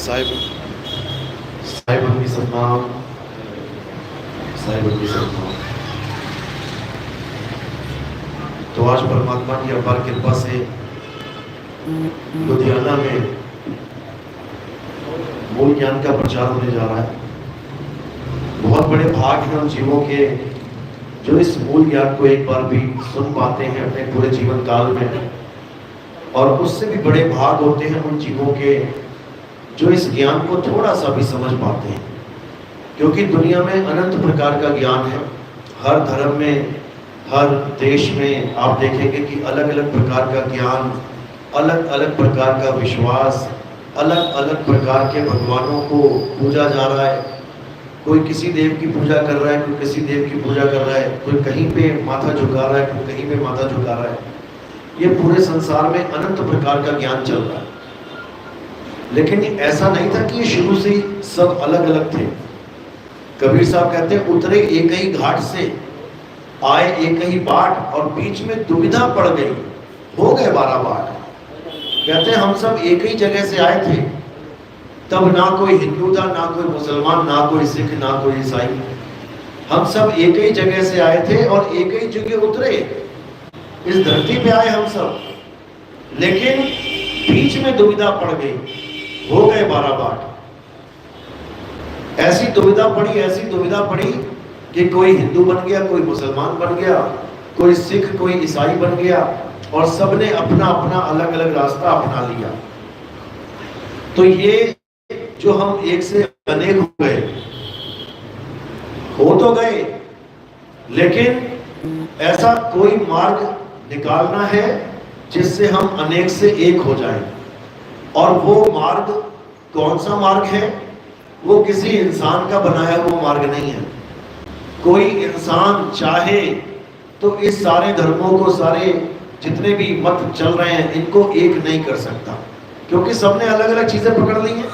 साहिब साहिब की सतनाम, साहिब की सतनाम। तो आज परमात्मा की अपार कृपा से लुधियाना में मूल ज्ञान का प्रचार होने जा रहा है। बहुत बड़े भाग हैं उन जीवों के जो इस मूल ज्ञान को एक बार भी सुन पाते हैं अपने पूरे जीवन काल में, और उससे भी बड़े भाग होते हैं उन जीवों के जो इस ज्ञान को थोड़ा सा भी समझ पाते हैं। क्योंकि दुनिया में अनंत प्रकार का ज्ञान है। हर धर्म में, हर देश में आप देखेंगे कि अलग अलग प्रकार का ज्ञान, अलग अलग प्रकार का विश्वास, अलग अलग प्रकार के भगवानों को पूजा जा रहा है। कोई किसी देव की पूजा कर रहा है, कोई किसी देव की पूजा कर रहा है, कोई कहीं पे माथा झुका रहा है, कोई कहीं पे माथा झुका रहा है। ये पूरे संसार में अनंत प्रकार का ज्ञान चल रहा है। लेकिन ऐसा नहीं था कि ये शुरू से ही सब अलग अलग थे। कबीर साहब कहते हैं, उतरे एक ही घाट से, आए एक ही बाट, और बीच में दुविधा पड़ गई, हो गए 12 बाट। कहते हैं हम सब एक ही जगह से आए थे, तब ना कोई हिंदू था, ना कोई मुसलमान, ना कोई सिख, ना कोई ईसाई। हम सब एक ही जगह से आए थे और एक ही जगह उतरे, इस धरती पे आए हम सब। लेकिन बीच में दुविधा पड़ गई, हो गए 12 बाट। ऐसी दुविधा पड़ी कि कोई हिंदू बन गया, कोई मुसलमान बन गया, कोई सिख, कोई ईसाई बन गया, और सबने अपना अपना अलग अलग रास्ता अपना लिया। तो ये जो हम एक से अनेक हो गए, हो तो गए, लेकिन ऐसा कोई मार्ग निकालना है जिससे हम अनेक से एक हो जाएं। और वो मार्ग कौन सा मार्ग है? वो किसी इंसान का बनाया हुआ मार्ग नहीं है। कोई इंसान चाहे तो इस सारे धर्मों को, सारे जितने भी मत चल रहे हैं, इनको एक नहीं कर सकता, क्योंकि सबने अलग अलग चीजें पकड़ ली हैं।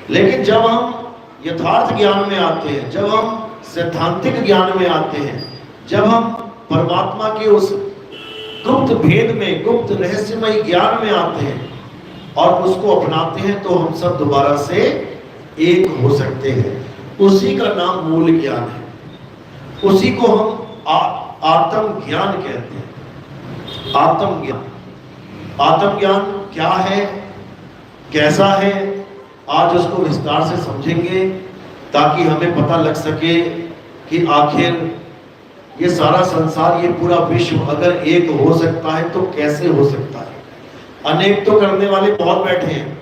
लेकिन जब हम यथार्थ ज्ञान में आते हैं, जब हम सैद्धांतिक ज्ञान में आते हैं, जब हम परमात्मा के उस गुप्त भेद में, गुप्त रहस्यमय ज्ञान में आते हैं और उसको अपनाते हैं, तो हम सब दोबारा से एक हो सकते हैं। उसी का नाम मूल ज्ञान है। उसी को हम आत्म ज्ञान कहते हैं। आत्म ज्ञान क्या है, कैसा है, आज उसको विस्तार से समझेंगे, ताकि हमें पता लग सके कि आखिर ये सारा संसार, ये पूरा विश्व अगर एक हो सकता है तो कैसे हो सकता है। अनेक तो करने वाले बहुत बैठे हैं।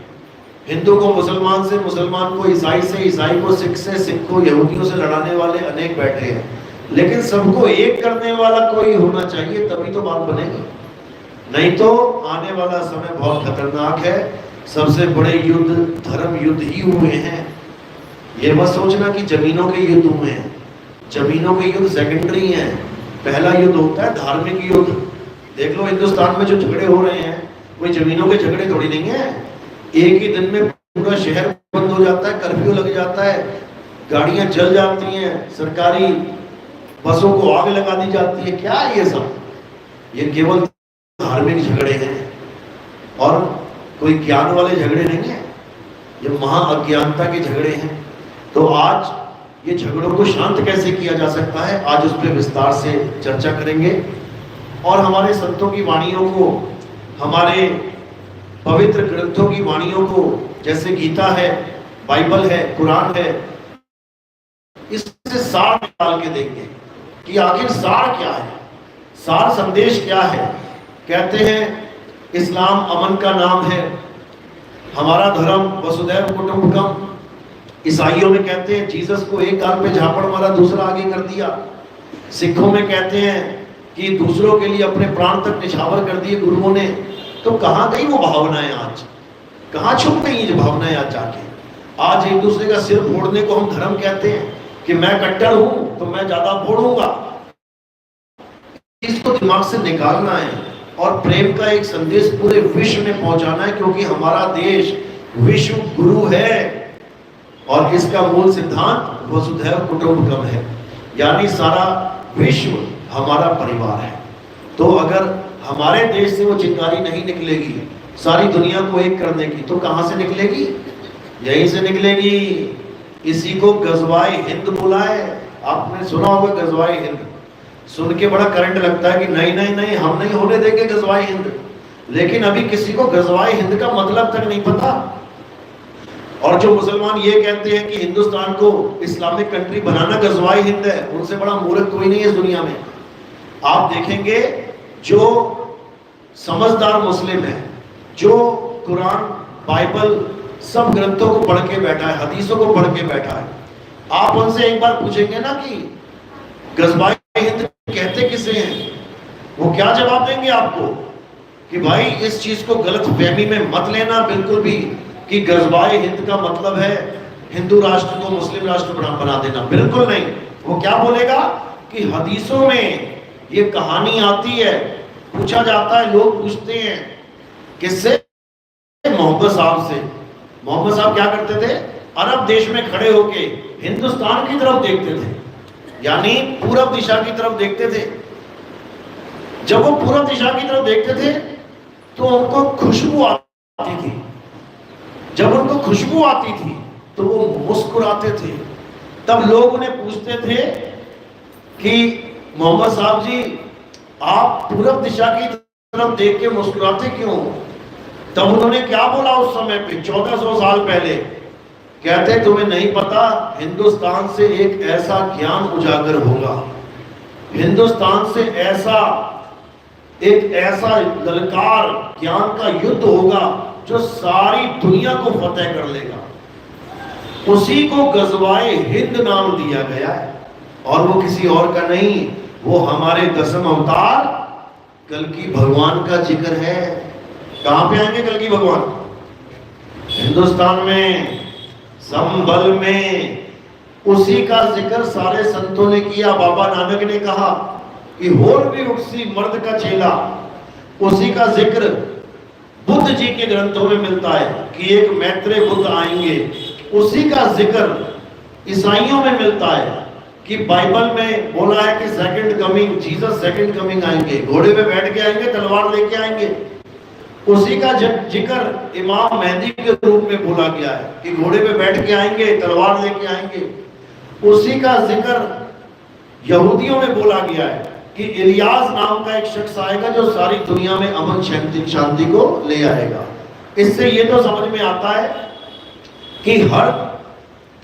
हिंदू को मुसलमान से, मुसलमान को ईसाई से, ईसाई को सिख से, सिख को यहूदियों से लड़ाने वाले अनेक बैठे हैं। लेकिन सबको एक करने वाला कोई होना चाहिए, तभी तो बात बनेगी। नहीं तो आने वाला समय बहुत खतरनाक है। सबसे बड़े युद्ध धर्म युद्ध ही हुए हैं। ये मत सोचना कि जमीनों के युद्ध हुए हैं। जमीनों के युद्ध सेकेंडरी हैं। पहला युद्ध होता है धार्मिक युद्ध। देख लो हिंदुस्तान में जो झगड़े हो रहे हैं, कोई जमीनों के झगड़े थोड़ी नहीं है। एक ही दिन में पूरा शहर बंद हो जाता है, कर्फ्यू लग जाता है, गाड़ियां जल जाती हैं, सरकारी बसों को आग लगा दी जाती है। क्या है ये सब? ये केवल धार्मिक झगड़े हैं और कोई ज्ञान वाले झगड़े नहीं है। ये महा अज्ञानता के झगड़े हैं। तो आज ये झगड़ों को शांत कैसे किया जा सकता है, आज उस पर विस्तार से चर्चा करेंगे। और हमारे संतों की वाणियों को, हमारे पवित्र ग्रंथों की वाणियों को, जैसे गीता है, बाइबल है, कुरान है, इससे सार निकाल के देंगे कि आखिर सार क्या है, सार संदेश क्या है। कहते हैं इस्लाम अमन का नाम है, हमारा धर्म वसुधैव कुटुंबकम। ईसाइयों में कहते हैं जीसस को एक गाल पे झापड़ मारा, दूसरा आगे कर दिया। सिखों में कहते हैं कि दूसरों के लिए अपने प्राण तक निछावर कर दिए गुरुओं ने। तो कहाँ गई वो भावनाएं आज? कहाँ छुप गई ये भावनाएं आज जाके? आज एक दूसरे का सिर फोड़ने को हम धर्म कहते हैं कि मैं कट्टर हूं तो मैं ज्यादा फोड़ूंगा। इसको दिमाग से निकालना है और प्रेम का एक संदेश पूरे विश्व में पहुंचाना है, क्योंकि हमारा देश विश्व गुरु है और इसका मूल सिद्धांत वसुधैव कुटुंबकम है, यानी सारा विश्व हमारा परिवार है। तो अगर हमारे देश से वो चिंगारी नहीं निकलेगी सारी दुनिया को एक करने की, तो कहां से निकलेगी? यहीं से निकलेगी। इसी को गजवाए हिंद बुलाए। आपने सुना होगा गजवाए हिंद, सुन के बड़ा करंट लगता है कि नहीं नहीं नहीं, हम नहीं होने देंगे गजवाए हिंद। लेकिन अभी किसी को गजवाए हिंद का मतलब तक नहीं पता। और जो मुसलमान ये कहते हैं कि हिंदुस्तान को इस्लामिक कंट्री बनाना गजवाए हिंद है, उनसे बड़ा मूर्ख कोई नहीं है इस दुनिया में। आप देखेंगे जो समझदार मुस्लिम है, जो कुरान बाइबल सब ग्रंथों को पढ़ के बैठा है, हदीसों को पढ़ के बैठा है, आप उनसे एक बार पूछेंगे ना कि गजवाए हिंद कहते किसे हैं, वो क्या जवाब देंगे आपको कि भाई इस चीज को गलत फहमी में मत लेना बिल्कुल भी कि गजवाए हिंद का मतलब है हिंदू राष्ट्र को मुस्लिम राष्ट्र बना देना। बिल्कुल नहीं। वो क्या बोलेगा कि हदीसों में ये कहानी आती है, पूछा जाता है, लोग पूछते हैं किससे? मोहम्मद साहब से। मोहम्मद साहब क्या करते थे? अरब देश में खड़े होके हिंदुस्तान की तरफ देखते थे, यानी पूरब दिशा की तरफ देखते थे। जब वो पूरब दिशा की तरफ देखते थे तो उनको खुशबू आती थी। जब उनको खुशबू आती थी तो वो मुस्कुराते थे। तब लोग उन्हें पूछते थे कि मोहम्मद साहब जी, आप पूरब दिशा की तरफ देख के मुस्कुराते क्यों? तब उन्होंने क्या बोला उस समय पे, 1400 साल पहले? कहते तुम्हें नहीं पता, हिंदुस्तान से एक ऐसा ज्ञान उजागर होगा, हिंदुस्तान से एक ऐसा ललकार ज्ञान का युद्ध होगा जो सारी दुनिया को फतेह कर लेगा। उसी को गजवाए हिंद नाम दिया गया है, और वो किसी और का नहीं, वो हमारे 10वें अवतार कल्कि भगवान का जिक्र है। कहां पे आएंगे कल्कि भगवान? हिंदुस्तान में, संभल में। उसी का जिक्र सारे संतों ने किया। बाबा नानक ने कहा कि होर भी उठसी मर्द का चेला। उसी का जिक्र बुद्ध जी के ग्रंथों में मिलता है कि एक मैत्रेय बुद्ध आएंगे। उसी का जिक्र ईसाइयों में मिलता है कि बाइबल में बोला है कि second coming, Jesus second coming आएंगे, घोड़े पे बैठ के आएंगे, तलवार लेके आएंगे। उसी का जिक्र इमाम मेहदी के रूप में बोला गया है कि घोड़े पे बैठ के आएंगे, तलवार लेके आएंगे। उसी का जिक्र यहूदियों में बोला गया है कि इलियास नाम का एक शख्स आएगा जो सारी दुनिया में अमन शांति को ले आएगा। इससे ये तो समझ में आता है कि हर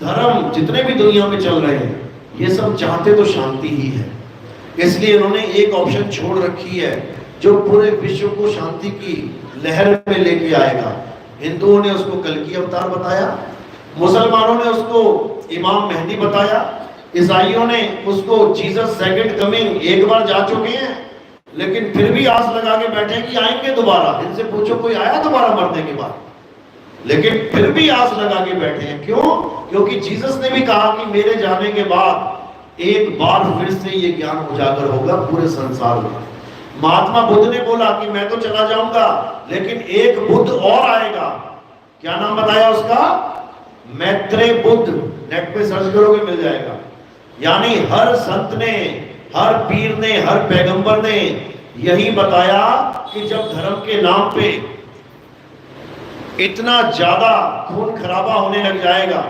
धर्म जितने भी दुनिया में चल रहे हैं ये सब चाहते तो शांति ही है। इसलिए इन्होंने एक ऑप्शन छोड़ रखी है जो पूरे विश्व को शांति की लहर में लेके आएगा। हिंदुओं ने उसको कल्कि अवतार बताया, मुसलमानों ने उसको इमाम मेहदी बताया, ईसाइयों ने उसको जीसस सेकंड कमिंग, एक बार जा चुके हैं लेकिन फिर भी आस लगा के बैठे कि आएंगे दोबारा। इनसे पूछो कोई आया दोबारा मरने के बाद? लेकिन फिर भी आस लगा के बैठे हैं। क्यों? क्योंकि जीसस ने भी कहा कि मेरे जाने के बाद एक बार फिर से ये ज्ञान उजागर होगा पूरे संसार में। महात्मा बुद्ध ने बोला कि मैं तो चला जाऊंगा लेकिन एक बुद्ध और आएगा। क्या नाम बताया उसका? मैत्रेय बुद्ध। नेट पे सर्च करोगे मिल जाएगा। यानी हर संत ने, हर पीर ने, हर पैगंबर ने यही बताया कि जब धर्म के नाम पे इतना ज्यादा खून खराबा होने लग जाएगा,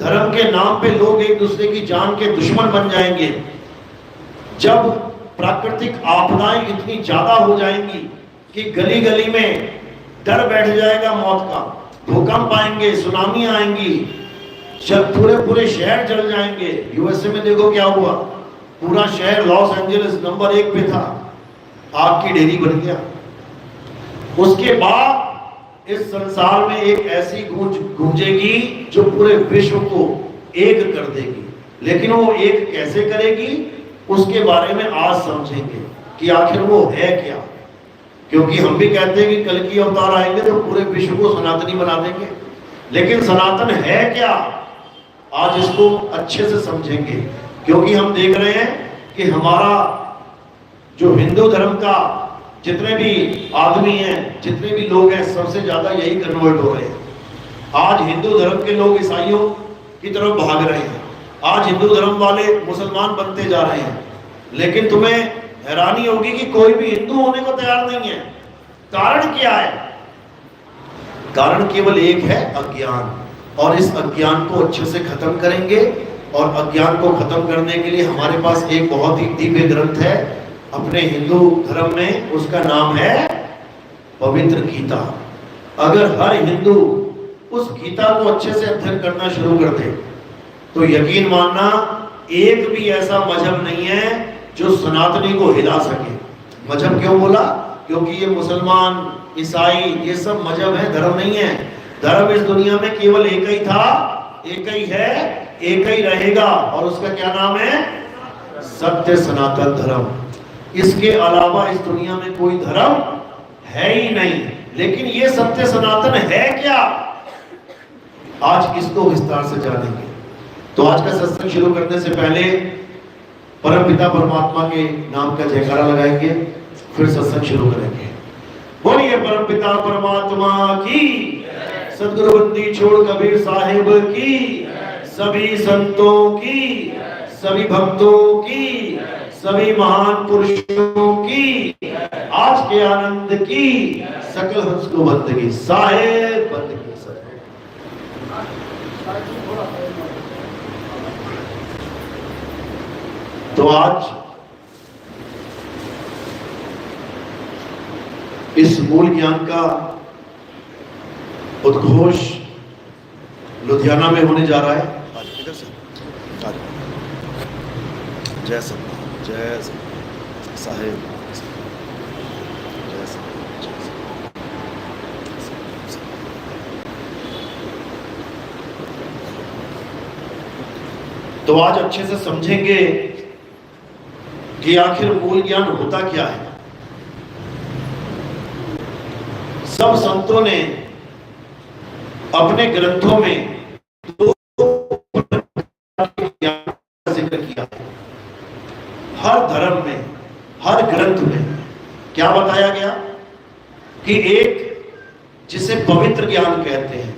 धर्म के नाम पे लोग एक दूसरे की जान के दुश्मन बन जाएंगे, जब प्राकृतिक आपदाएं इतनी ज्यादा हो जाएंगी कि गली गली में डर बैठ जाएगा मौत का, भूकंप आएंगे, सुनामी आएंगी, पूरे शहर जल जाएंगे। यूएसए में देखो क्या हुआ, पूरा शहर लॉस एंजलिस नंबर 1 पे था, आग की ढेरी बन गया। उसके बाद इस संसार में एक ऐसी गूंज गूंजेगी जो पूरे विश्व को एक कर देगी। लेकिन वो एक कैसे करेगी उसके बारे में आज समझेंगे कि आखिर वो है क्या। क्योंकि हम भी कहते हैं कि कल्कि अवतार आएंगे तो पूरे विश्व को सनातनी बना देंगे, लेकिन सनातन है क्या आज इसको अच्छे से समझेंगे। क्योंकि हम देख रहे हैं कि हमारा जो हिंदू धर्म का जितने भी आदमी हैं, जितने भी लोग हैं, सबसे ज्यादा यही कन्वर्ट हो रहे हैं। आज हिंदू धर्म के लोग ईसाइयों की तरफ भाग रहे हैं, आज हिंदू धर्म वाले मुसलमान बनते जा रहे हैं। लेकिन तुम्हें हैरानी होगी कि कोई भी हिंदू होने को तैयार नहीं है। कारण क्या है? कारण केवल एक है, अज्ञान। और इस अज्ञान को अच्छे से खत्म करेंगे। और अज्ञान को खत्म करने के लिए हमारे पास एक बहुत ही दिव्य ग्रंथ है अपने हिंदू धर्म में, उसका नाम है पवित्र गीता। अगर हर हिंदू उस गीता को अच्छे से अध्ययन करना शुरू कर दे तो यकीन मानना एक भी ऐसा मजहब नहीं है जो सनातनी को हिला सके। मजहब क्यों बोला? क्योंकि ये मुसलमान, ईसाई, ये सब मजहब है, धर्म नहीं है। धर्म इस दुनिया में केवल एक ही था, एक ही है, एक ही रहेगा, और उसका क्या नाम है? सत्य सनातन धर्म। इसके अलावा इस दुनिया में कोई धर्म है ही नहीं। लेकिन ये सत्य सनातन है क्या, आज इसको विस्तार से जानेंगे। तो आज का सत्संग शुरू करने से पहले परमपिता परमात्मा के नाम का जयकारा लगाएंगे, फिर सत्संग शुरू करेंगे। बोलिए परमपिता परमात्मा की, सदगुरु बंदी छोड़ कबीर साहिब की, सभी संतों की, सभी भक्तों की, सभी महान पुरुषों की, आज के आनंद की, सकल हंस को बंदगी साहेब बंदगी। तो आज इस मूल ज्ञान का उद्घोष लुधियाना में होने जा रहा है। इधर से जय सतनाम, जय साहेब, जय तो आज अच्छे से समझेंगे कि आखिर मूल ज्ञान होता क्या है। सब संतों ने अपने ग्रंथों में दो ज्ञान का जिक्र किया। हर धर्म में, हर ग्रंथ में क्या बताया गया कि एक जिसे पवित्र ज्ञान कहते हैं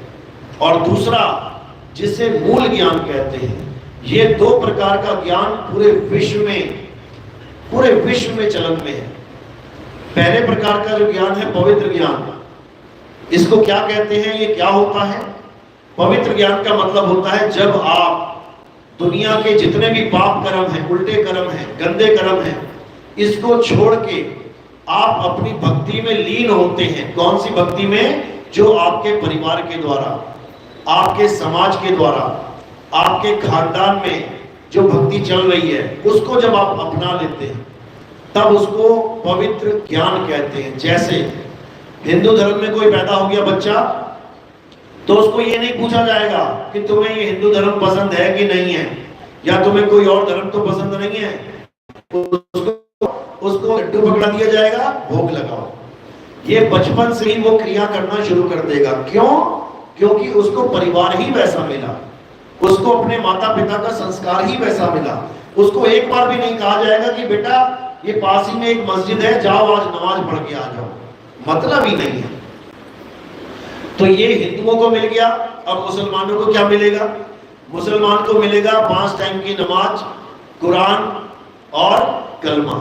और दूसरा जिसे मूल ज्ञान कहते हैं। ये दो प्रकार का ज्ञान पूरे विश्व में चलन में है। पहले प्रकार का जो ज्ञान है पवित्र ज्ञान, इसको क्या कहते हैं, ये क्या होता है? पवित्र ज्ञान का मतलब होता है जब आप दुनिया के जितने भी पाप कर्म हैं, उल्टे कर्म हैं, गंदे कर्म हैं, इसको छोड़ के आप अपनी भक्ति में लीन होते हैं। कौन सी भक्ति में? जो आपके परिवार के द्वारा, आपके समाज के द्वारा, आपके खानदान में जो भक्ति चल रही है, उसको जब आप अपना लेते हैं तब उसको पवित्र ज्ञान कहते हैं। जैसे हिंदू धर्म में कोई पैदा हो गया बच्चा, तो उसको ये नहीं पूछा जाएगा कि तुम्हें ये हिंदू धर्म पसंद है कि नहीं है, या तुम्हें कोई और धर्म तो पसंद नहीं है। उसको लड्डू पकड़ा दिया जाएगा, भोग लगाओ। ये बचपन से ही वो क्रिया करना शुरू कर देगा। क्यों? क्योंकि उसको परिवार ही वैसा मिला, उसको अपने माता पिता का संस्कार ही वैसा मिला। उसको एक बार भी नहीं कहा जाएगा कि बेटा ये पास ही में एक मस्जिद है, जाओ आज नमाज पढ़ के आ जाओ, मतलब ही नहीं है। तो ये हिंदुओं को मिल गया। अब मुसलमानों को क्या मिलेगा? मुसलमान को मिलेगा 5 टाइम की नमाज, कुरान और कलमा।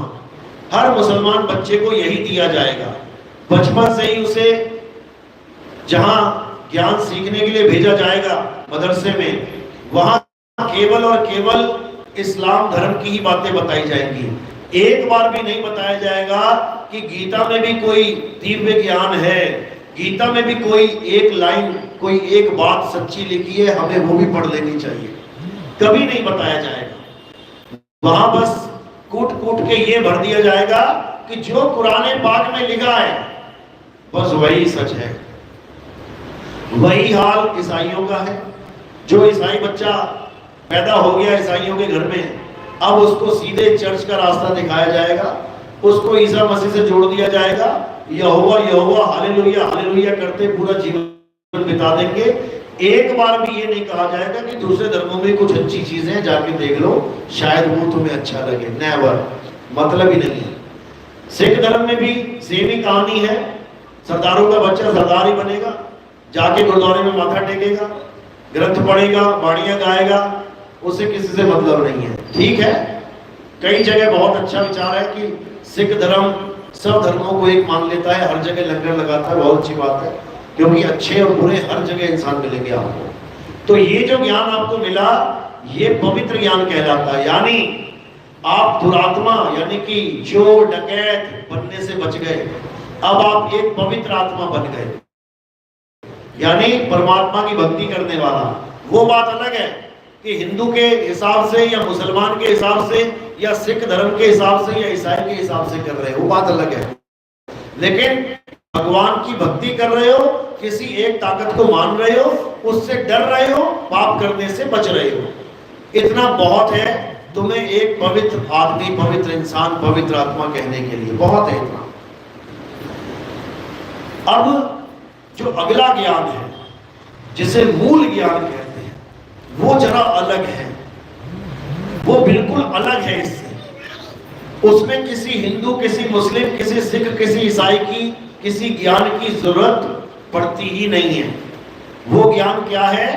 हर मुसलमान बच्चे को यही दिया जाएगा। बचपन से ही उसे जहां ज्ञान सीखने के लिए भेजा जाएगा मदरसे में, वहां केवल और केवल इस्लाम धर्म की ही बातें बताई जाएंगी। एक बार भी नहीं बताया जाएगा कि गीता में भी कोई दिव्य ज्ञान है, गीता में भी कोई एक लाइन, कोई एक बात सच्ची लिखी है, हमें वो भी पढ़ लेनी चाहिए। कभी नहीं बताया जाएगा। वहां बस कूट कूट के ये भर दिया जाएगा कि जो कुरान पाक में लिखा है बस वही सच है। वही हाल ईसाइयों का है। जो ईसाई बच्चा पैदा हो गया ईसाइयों के घर में, अब उसको सीधे चर्च का रास्ता दिखाया जाएगा, उसको ईसा मसीह से जोड़ दिया जाएगा। यहोवा यहोवा हालेलुया हालेलुया करते पूरा जीवन बिता देंगे। एक बार भी ये नहीं कहा जाएगा कि दूसरे धर्मों में कुछ अच्छी चीजें हैं, जाके देख लो, शायद वो तुम्हें अच्छा लगे। नेवर, मतलब ही नहीं है। सिख धर्म में भी सेम ही कहानी है। सरदारों का बच्चा सरदार ही बनेगा, जाके गुरुद्वारे में माथा टेकेगा, ग्रंथ पढ़ेगा, बाणियां गाएगा, उसे किसी से मतलब नहीं है। ठीक है, कई जगह बहुत अच्छा विचार है कि सिख धर्म सब धर्मों को एक मान लेता है, हर जगह लंगर लगाता है, बहुत अच्छी बात है, क्योंकि अच्छे और बुरे हर जगह इंसान मिलेंगे आपको। तो ये जो ज्ञान आपको मिला ये पवित्र ज्ञान कहलाता है, यानी आप दुरात्मा यानी कि चोर डकैत बनने से बच गए, अब आप एक पवित्र आत्मा बन गए, यानी परमात्मा की भक्ति करने वाला। वो बात अलग है कि हिंदू के हिसाब से या मुसलमान के हिसाब से या सिख धर्म के हिसाब से या ईसाई के हिसाब से कर रहे हो, वो बात अलग है। लेकिन भगवान की भक्ति कर रहे हो, किसी एक ताकत को मान रहे हो, उससे डर रहे हो, पाप करने से बच रहे हो, इतना बहुत है तुम्हें एक पवित्र आदमी, पवित्र इंसान, पवित्र आत्मा कहने के लिए, बहुत है इतना। अब जो अगला ज्ञान है जिसे मूल ज्ञान कहते हैं, वो जरा अलग है, वो बिल्कुल अलग है इससे। उसमें किसी हिंदू, किसी मुस्लिम, किसी सिख, किसी ईसाई की किसी ज्ञान की जरूरत पड़ती ही नहीं है। वो ज्ञान क्या है?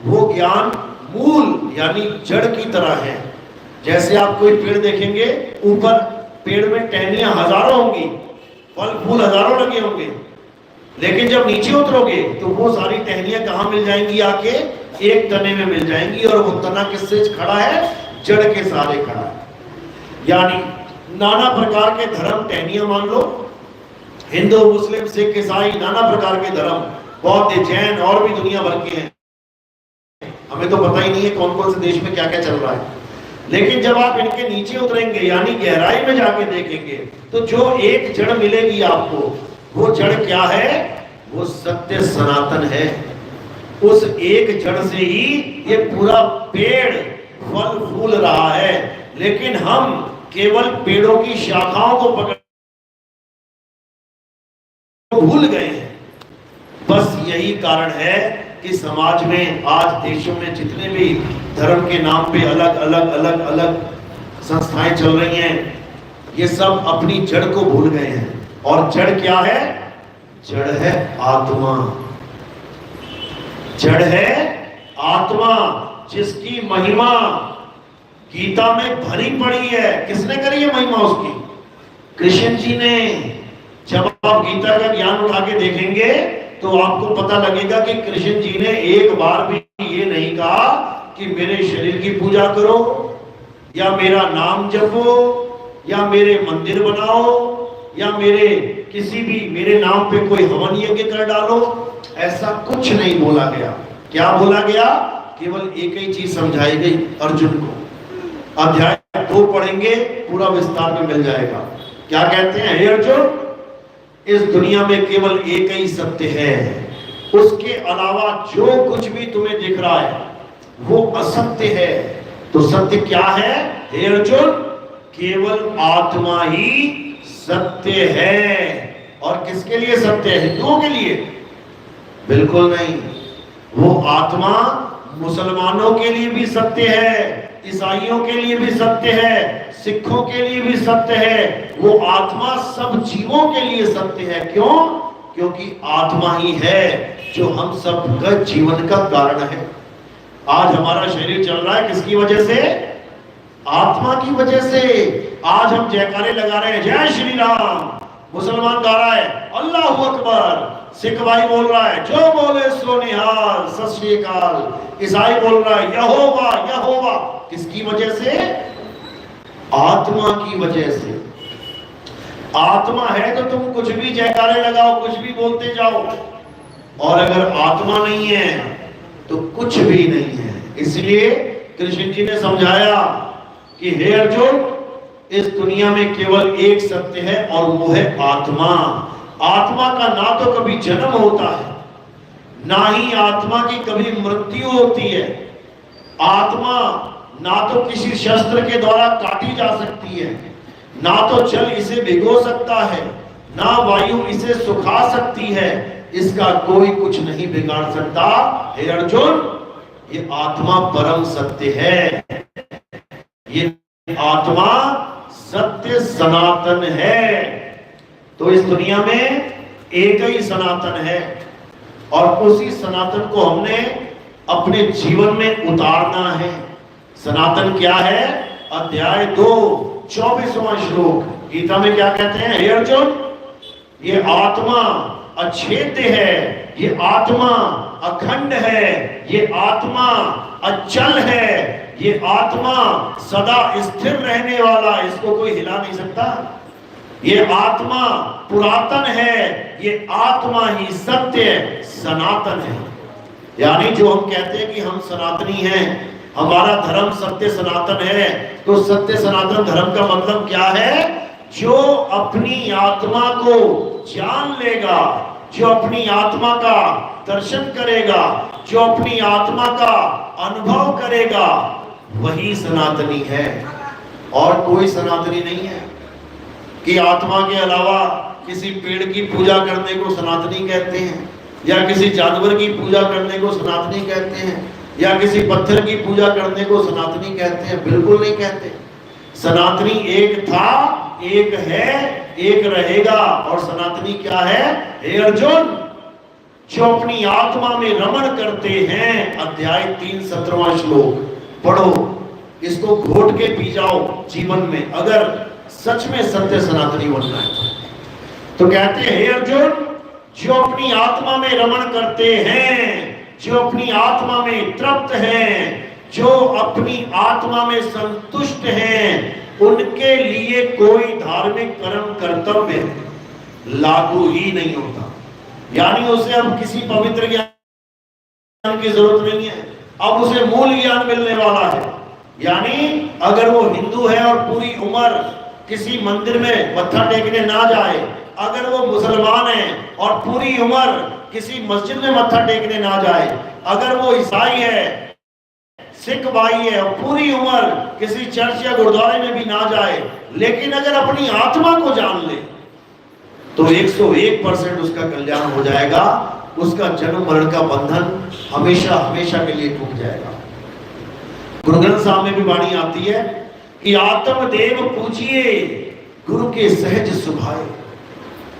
वो ज्ञान मूल यानी जड़ की तरह है। जैसे आप कोई पेड़ देखेंगे, ऊपर पेड़ में टहनियां हजारों होंगी, फल फूल हजारों लगे होंगे, लेकिन जब नीचे उतरोगे तो वो सारी टहनियां कहां मिल जाएंगी? आके एक तने में मिल जाएंगी, और वो तना किससे खड़ा है? जड़ के सहारे खड़ा है। यानी नाना प्रकार के धर्म, टहनियां मान लो, हिंदू, मुस्लिम, सिख, ईसाई, नाना प्रकार के धर्म, बौद्ध, जैन और भी दुनिया भर के हैं, हमें तो पता ही नहीं है कौन कौन से देश में क्या क्या चल रहा है। लेकिन जब आप इनके नीचे उतरेंगे यानी गहराई में जाके देखेंगे तो जो एक जड़ मिलेगी आपको, वो जड़ क्या है? वो सत्य सनातन है। उस एक जड़ से ही ये पूरा पेड़ फल फूल रहा है, लेकिन हम केवल पेड़ों की शाखाओं को पकड़ भूल गए हैं। बस यही कारण है कि समाज में आज, देशों में जितने भी धर्म के नाम पे अलग अलग अलग अलग संस्थाएं चल रही हैं, ये सब अपनी जड़ को भूल गए हैं। और जड़ क्या है? जड़ है आत्मा। जड़ है आत्मा, जिसकी महिमा गीता में भरी पड़ी है। किसने करी है महिमा उसकी? कृष्ण जी ने। जब आप गीता का ज्ञान उठा के देखेंगे तो आपको पता लगेगा कि कृष्ण जी ने एक बार भी ये नहीं कहा कि मेरे शरीर की पूजा करो, या मेरा नाम जपो, या मेरे मंदिर बनाओ, या मेरे किसी भी मेरे नाम पे कोई हवन यज्ञ कर डालो। ऐसा कुछ नहीं बोला गया। क्या बोला गया? केवल एक ही चीज समझाई गई अर्जुन को। अध्याय 2 पढ़ेंगे, पूरा विस्तार में मिल जाएगा। क्या कहते हैं? हे अर्जुन, इस दुनिया में केवल एक ही सत्य है, उसके अलावा जो कुछ भी तुम्हें दिख रहा है वो असत्य है। तो सत्य क्या है? हे अर्जुन, केवल आत्मा ही सत्य है। और किसके लिए सत्य है? हिंदुओं के लिए? बिल्कुल नहीं। वो आत्मा मुसलमानों के लिए भी सत्य है, ईसाइयों के लिए भी सत्य है, सिखों के लिए भी सत्य है। वो आत्मा सब जीवों के लिए सत्य है। क्यों? क्योंकि आत्मा ही है जो हम सब का जीवन का कारण है। आज हमारा शरीर चल रहा है किसकी वजह से? आत्मा की वजह से। आज हम जयकारे लगा रहे हैं, जय श्री राम। मुसलमान गा रहा है अल्लाहू अकबर, सिख भाई बोल रहा है जो बोले सो निहाल, सत श्री अकाल। ईसाई बोल रहा है यहोवा यहोवा। किसकी वजह से? आत्मा की वजह से। आत्मा है तो तुम कुछ भी जयकारे लगाओ, कुछ भी बोलते जाओ, और अगर आत्मा नहीं है तो कुछ भी नहीं है। इसलिए कृष्ण जी ने समझाया कि हे अर्जुन, इस दुनिया में केवल एक सत्य है और वो है आत्मा। आत्मा का ना तो कभी जन्म होता है, ना ही आत्मा की कभी मृत्यु होती है। आत्मा ना तो किसी शस्त्र के द्वारा काटी जा सकती है, ना तो जल इसे भिगो सकता है, ना वायु इसे सुखा सकती है। इसका कोई कुछ नहीं बिगाड़ सकता। हे अर्जुन, ये आत्मा परम सत्य है। ये आत्मा सत्य सनातन है। तो इस दुनिया में एक ही सनातन है, और उसी सनातन को हमने अपने जीवन में उतारना है। सनातन क्या है? अध्याय 2 24वां श्लोक गीता में क्या कहते हैं? हे अर्जुन, ये आत्मा अछेद्य है, ये आत्मा अखंड है, ये आत्मा अचल है, ये आत्मा सदा स्थिर रहने वाला, इसको कोई हिला नहीं सकता। ये आत्मा पुरातन है, ये आत्मा ही सत्य सनातन है। यानी जो हम कहते हैं कि हम सनातनी हैं, हमारा धर्म सत्य सनातन है, तो सत्य सनातन धर्म का मतलब क्या है? जो अपनी आत्मा को जान लेगा, जो अपनी आत्मा का दर्शन करेगा, जो अपनी आत्मा का अनुभव करेगा, वही सनातनी है। और कोई सनातनी नहीं है कि आत्मा के अलावा किसी पेड़ की पूजा करने को सनातनी कहते हैं, या किसी जानवर की पूजा करने को सनातनी कहते हैं, या किसी पत्थर की पूजा करने को सनातनी कहते हैं। बिल्कुल नहीं कहते। सनातनी एक था, एक है, एक रहेगा। और सनातनी क्या है? हे अर्जुन, जो अपनी आत्मा में रमण करते हैं, अध्याय 3 17वां श्लोक पढ़ो, इसको घोट के पी जाओ जीवन में, अगर सच में सत्य सनातनी बनना है। तो कहते हैं, हे अर्जुन, जो अपनी आत्मा में रमण करते हैं, जो अपनी आत्मा में तृप्त हैं, जो अपनी आत्मा में संतुष्ट हैं, उनके लिए कोई धार्मिक कर्म कर्तव्य लागू ही नहीं होता। यानी उसे अब किसी पवित्र ज्ञान की जरूरत नहीं है, अब उसे मूल ज्ञान मिलने वाला है। यानी अगर वो हिंदू है और पूरी उम्र किसी मंदिर में मत्था टेकने ना जाए, अगर वो मुसलमान है और पूरी उम्र किसी मस्जिद में मत्था टेकने ना जाए, अगर वो ईसाई है, सिख भाई है और पूरी उम्र किसी चर्च या गुरुद्वारे में भी ना जाए, लेकिन अगर अपनी आत्मा को जान ले, तो 101% उसका कल्याण हो जाएगा। उसका जन्म मरण का बंधन हमेशा हमेशा के लिए टूट जाएगा। गुरु ग्रंथ साहब में भी वाणी आती है कि आत्म देव पूजिए, गुरु के सहज सुभाए।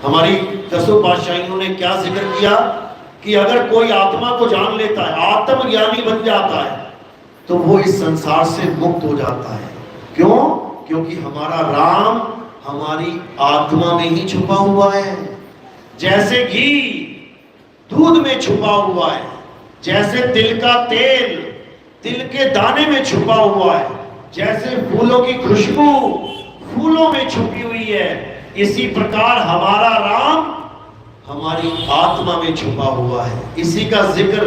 हमारी 10 पातशाहियों ने क्या जिक्र किया कि अगर कोई आत्मा को जान लेता है, आत्मज्ञानी बन जाता है, तो वो इस संसार से मुक्त हो जाता है। क्यों? क्योंकि हमारा राम हमारी आत्मा में ही छुपा हुआ है। जैसे घी दूध में छुपा हुआ है, जैसे तिल का तेल तिल के दाने में छुपा हुआ है, जैसे फूलों की खुशबू फूलों में छुपी हुई है, इसी प्रकार हमारा राम हमारी आत्मा में छुपा हुआ है। इसी का जिक्र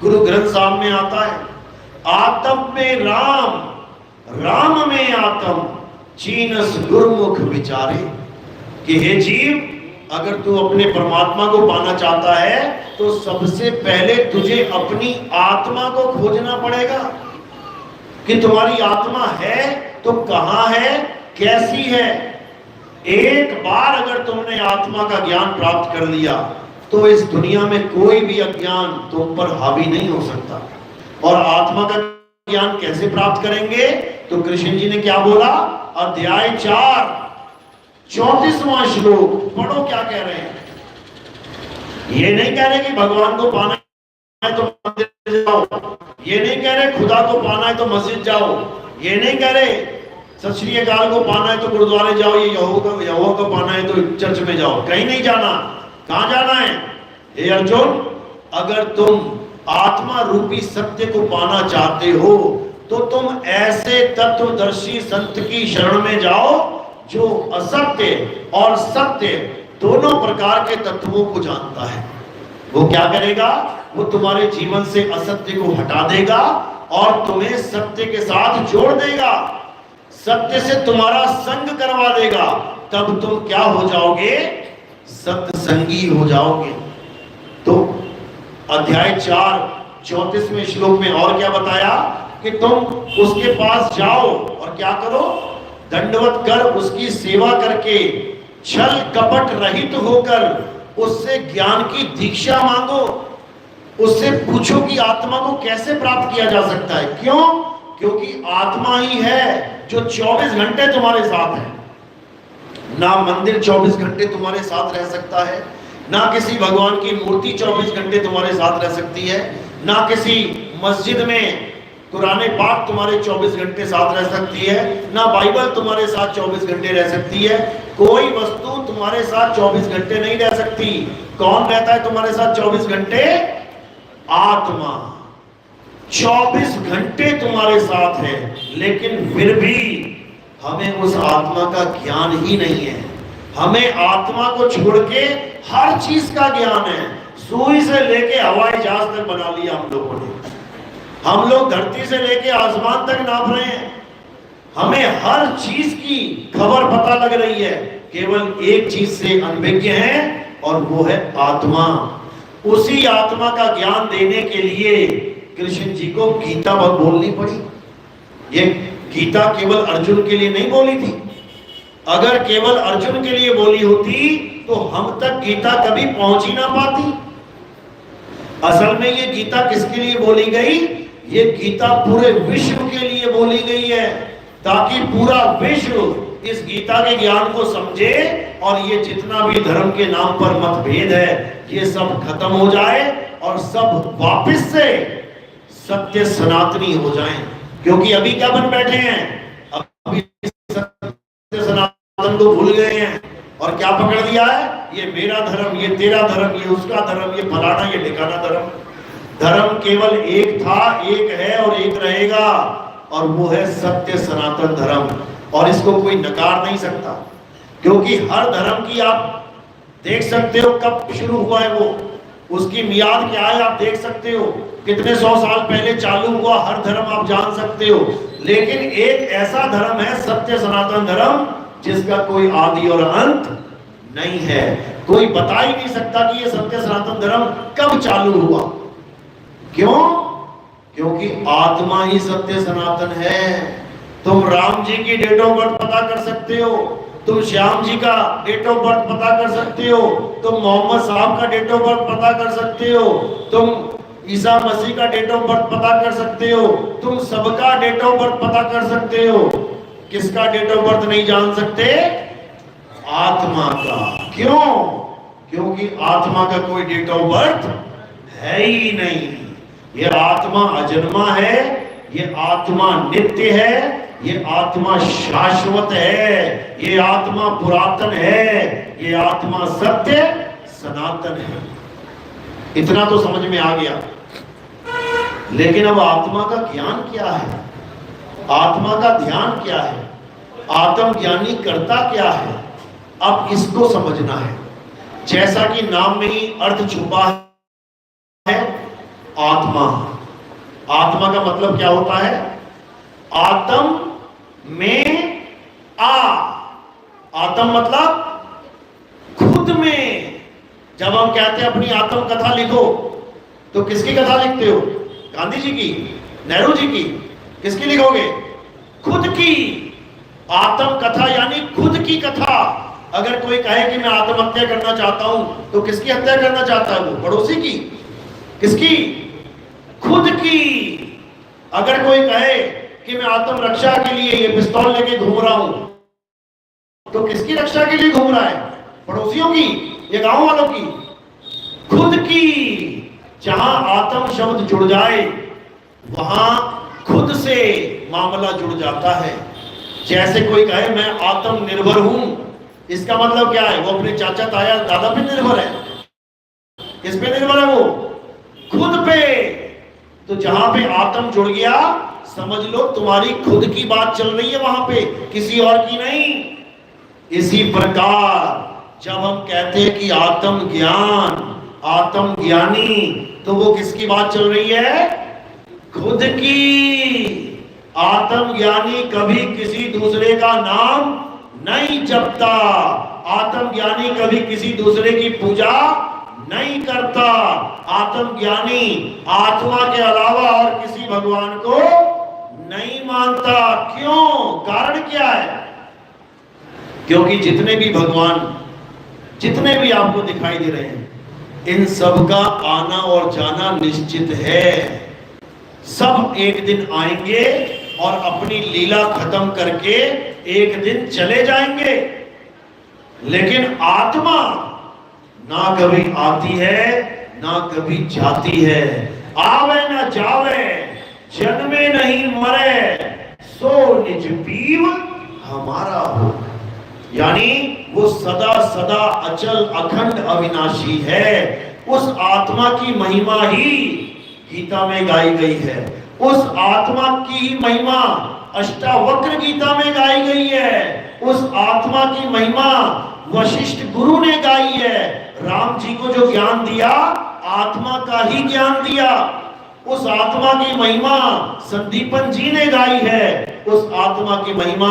गुरु ग्रंथ साहब में आता है। आत्म में राम, राम में आत्म, चीनस गुरुमुख विचारे। कि हे जीव, अगर तू अपने परमात्मा को पाना चाहता है तो सबसे पहले तुझे अपनी आत्मा को खोजना पड़ेगा कि तुम्हारी आत्मा है तो कहां है, कैसी है। एक बार अगर तुमने आत्मा का ज्ञान प्राप्त कर लिया तो इस दुनिया में कोई भी अज्ञान तुम पर हावी नहीं हो सकता। और आत्मा का ज्ञान कैसे प्राप्त करेंगे? तो कृष्ण जी ने क्या बोला? अध्याय 4 34वां श्लोक पढ़ो, क्या कह रहे हैं। ये नहीं कह रहे कि भगवान को पाना है तो मंदिर जाओ, ये नहीं कह रहे खुदा को पाना है तो मस्जिद जाओ, ये नहीं कह रहे सत श्री अकाल को पाना है तो गुरुद्वारे जाओ, ये यहोवा को पाना है तो चर्च में जाओ। कहीं नहीं जाना। कहां जाना है? हे अर्जुन, अगर तुम आत्मा रूपी सत्य को पाना चाहते हो तो तुम ऐसे तत्वदर्शी संत की शरण में जाओ जो असत्य और सत्य दोनों प्रकार के तत्वों को जानता है। वो क्या करेगा? वो तुम्हारे जीवन से असत्य को हटा देगा और तुम्हें सत्य के साथ जोड़ देगा, सत्य से तुम्हारा संग करवा देगा। तब तुम क्या हो जाओगे? सत्संगी हो जाओगे। तो अध्याय 4 34वें श्लोक में और क्या बताया कि तुम उसके पास जाओ और क्या करो? दंडवत कर उसकी सेवा करके छल कपट रहित होकर उससे ज्ञान की दीक्षा मांगो। उससे पूछो कि आत्मा को कैसे प्राप्त किया जा सकता है। क्यों? क्योंकि आत्मा ही है जो 24 घंटे तुम्हारे साथ है। ना मंदिर 24 घंटे तुम्हारे साथ रह सकता है, ना किसी भगवान की मूर्ति 24 घंटे तुम्हारे साथ रह सकती है, ना किसी मस्जिद में कुरान पाक तुम्हारे 24 घंटे साथ रह सकती है, ना बाइबल तुम्हारे साथ 24 घंटे रह सकती है। कोई वस्तु तुम्हारे साथ 24 घंटे नहीं रह सकती। कौन रहता है तुम्हारे साथ 24 घंटे? आत्मा 24 घंटे तुम्हारे साथ है, लेकिन फिर भी हमें उस आत्मा का ज्ञान ही नहीं है। हमें आत्मा को छोड़ के हर चीज का ज्ञान है। सुई से लेके हवाई जहाज तक बना लिया हम लोगों ने। हम लोग धरती से लेके आसमान तक नाप रहे हैं। हमें हर चीज की खबर पता लग रही है, केवल एक चीज से अनभिज्ञ है, और वो है आत्मा। उसी आत्मा का ज्ञान देने के लिए कृष्ण जी को गीता बोलनी पड़ी। ये गीता केवल अर्जुन के लिए नहीं बोली थी। अगर केवल अर्जुन के लिए बोली होती तो हम तक गीता कभी पहुंच ही ना पाती। असल में ये गीता किसके लिए बोली गई? ये गीता पूरे विश्व के लिए बोली गई है, ताकि पूरा विश्व इस गीता के ज्ञान को समझे और ये जितना भी धर्म के नाम पर मतभेद है ये सब खत्म हो जाए और सब वापस से सत्य सनातनी हो जाएं। क्योंकि अभी क्या बन बैठे हैं? अभी सत्य सनातन को भूल गए हैं और क्या पकड़ लिया है? ये मेरा धर्म, ये तेरा धर्म, ये उसका धर्म, ये फलाना, ये ठिकाना धर्म। धर्म केवल एक था, एक है और एक रहेगा, और वो है सत्य सनातन धर्म। और इसको कोई नकार नहीं सकता, क्योंकि हर धर्म की आप देख सकते हो कब शुरू हुआ है, वो उसकी मियाद क्या है आप देख सकते हो, कितने 100 साल पहले चालू हुआ। हर धर्म आप जान सकते हो, लेकिन एक ऐसा धर्म है सत्य सनातन धर्म जिसका कोई आदि और अंत नहीं है। कोई बता ही नहीं सकता कि ये सत्य सनातन धर्म कब चालू हुआ। क्यों? क्योंकि आत्मा ही सत्य सनातन है। तुम राम जी की डेट ऑफ बर्थ पता कर सकते हो, तुम श्याम जी का डेट ऑफ बर्थ पता कर सकते हो, तुम मोहम्मद साहब का डेट ऑफ बर्थ पता कर सकते हो, तुम ईसा मसीह का डेट ऑफ बर्थ पता कर सकते हो, तुम सबका डेट ऑफ बर्थ पता कर सकते हो। किसका डेट ऑफ बर्थ नहीं जान सकते? आत्मा का। क्यों? क्योंकि आत्मा का कोई डेट ऑफ बर्थ है ही नहीं। ये आत्मा अजन्मा है, ये आत्मा नित्य है, ये आत्मा शाश्वत है, ये आत्मा पुरातन है, ये आत्मा सत्य सनातन है। इतना तो समझ में आ गया। लेकिन अब आत्मा का ज्ञान क्या है? आत्मा का ध्यान क्या है? आत्मज्ञानी करता क्या है? अब इसको समझना है। जैसा कि नाम में ही अर्थ छुपा है, आत्मा। आत्मा का मतलब क्या होता है? आत्म में आ। आत्म मतलब खुद में। जब हम कहते हैं अपनी आत्म कथा लिखो, तो किसकी कथा लिखते हो? गांधी जी की, नेहरू जी की? किसकी लिखोगे? खुद की। आत्म कथा यानी खुद की कथा। अगर कोई कहे कि मैं आत्महत्या करना चाहता हूं, तो किसकी हत्या करना चाहता है वो? पड़ोसी की? किसकी? खुद की। अगर कोई कहे कि मैं आत्म रक्षा के लिए ये पिस्तौल लेके घूम रहा हूं, तो किसकी रक्षा के लिए घूम रहा है? पड़ोसियों की या गांव वालों की? खुद की। जहां आत्म शब्द जुड़ जाए वहां खुद से मामला जुड़ जाता है। जैसे कोई कहे मैं आत्मनिर्भर हूं, इसका मतलब क्या है? वो अपने चाचा ताया दादा पे निर्भर है। किस पे निर्भर है वो? खुद पे। तो जहां पे आत्म जुड़ गया, समझ लो तुम्हारी खुद की बात चल रही है वहां पे, किसी और की नहीं। इसी प्रकार जब हम कहते हैं कि आत्म ज्ञान, आत्म ज्ञानी, तो वो किसकी बात चल रही है? खुद की। आत्म ज्ञानी कभी किसी दूसरे का नाम नहीं जपता। आत्म ज्ञानी कभी किसी दूसरे की पूजा नहीं करता। आत्म ज्ञानी आत्मा के अलावा और किसी भगवान को नहीं मानता। क्यों? कारण क्या है? क्योंकि जितने भी भगवान, जितने भी आपको दिखाई दे रहे हैं, इन सब का आना और जाना निश्चित है। सब एक दिन आएंगे और अपनी लीला खत्म करके एक दिन चले जाएंगे। लेकिन आत्मा ना कभी आती है ना कभी जाती है, आवे ना जावे, जन्मे नहीं मरे सो निज पीव हमारा हो। यानी वो सदा सदा अचल अखंड अविनाशी है। उस आत्मा की महिमा ही गीता में गाई गई है। उस आत्मा की ही महिमा अष्टावक्र गीता में गाई गई है। उस आत्मा की महिमा वशिष्ठ गुरु ने गाई है। राम जी को जो ज्ञान दिया आत्मा का ही ज्ञान दिया। उस आत्मा की महिमा संदीपन जी ने गाई है। उस आत्मा की महिमा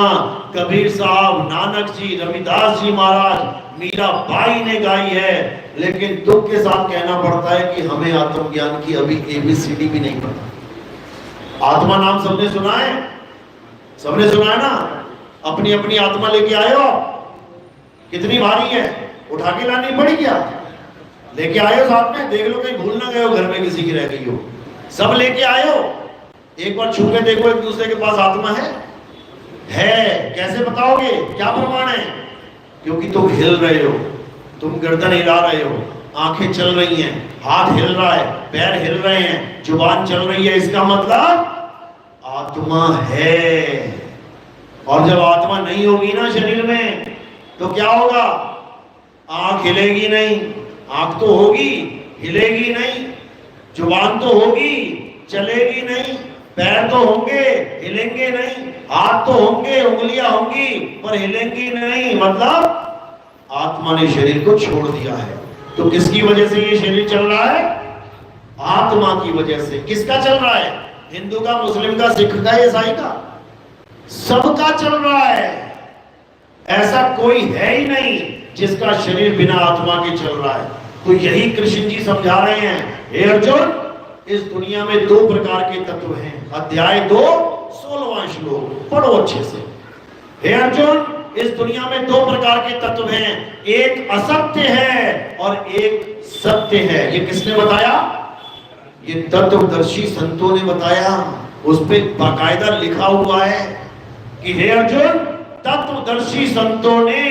कबीर साहब, नानक जी, रविदास जी महाराज, मीराबाई ने गाई है। लेकिन दुख के साथ कहना पड़ता है कि हमें आत्मज्ञान की अभी ABCD भी नहीं पता। आत्मा नाम सबने सुना है? सबने सुना है ना? अपनी अपनी आत्मा लेके आए हो? कितनी भारी है, उठा के लानी पड़ी क्या? लेके आए हो साथ में? देख लो कहीं भूल ना गए हो, घर में किसी की रह गई हो। सब लेके आए हो? एक बार छू के देखो एक दूसरे के पास आत्मा है? कैसे बताओगे? क्या प्रमाण है? क्योंकि तुम हिल रहे हो, तुम गर्दन हिला रहे हो, आंखें चल रही हैं, हाथ हिल रहा है, पैर हिल रहे हैं, जुबान चल रही है। इसका मतलब आत्मा है। और जब आत्मा नहीं होगी ना शरीर में तो क्या होगा? आंख हिलेगी नहीं, आंख तो होगी, हिलेगी नहीं। जुबान तो होगी, चलेगी नहीं। पैर तो होंगे, हिलेंगे नहीं। हाथ तो होंगे, उंगलियां होंगी, पर हिलेंगी नहीं। मतलब आत्मा ने शरीर को छोड़ दिया है। तो किसकी वजह से ये शरीर चल रहा है? आत्मा की वजह से। किसका चल रहा है? हिंदू का, मुस्लिम का, सिख का, ईसाई का? सबका चल रहा है। ऐसा कोई है ही नहीं जिसका शरीर बिना आत्मा के चल रहा है। तो यही कृष्ण जी समझा रहे हैं, हे अर्जुन, इस दुनिया में दो प्रकार के तत्व हैं। अध्याय 2 16वां श्लोक पढ़ो अच्छे से। हे अर्जुन, इस दुनिया में दो प्रकार के तत्व हैं, एक असत्य है और एक सत्य है। ये किसने बताया? ये तत्वदर्शी संतों ने बताया। उस पे बाकायदा लिखा हुआ है कि हे अर्जुन, तत्वदर्शी संतों ने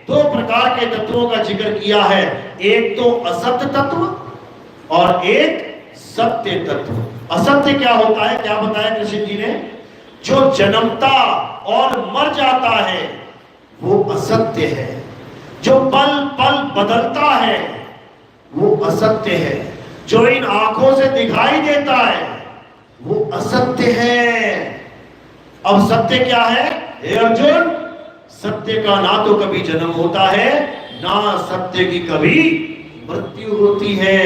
दो प्रकार के तत्वों का जिक्र किया है। एक तो असत्य तत्व और एक सत्य तत्व। असत्य क्या होता है? क्या बताया कृष्ण जी ने? जो जन्मता और मर जाता है वो असत्य है। जो पल पल बदलता है वो असत्य है। जो इन आंखों से दिखाई देता है वो असत्य है। अब सत्य क्या है? हे अर्जुन, सत्य का ना तो कभी जन्म होता है, ना सत्य की कभी मृत्यु होती है।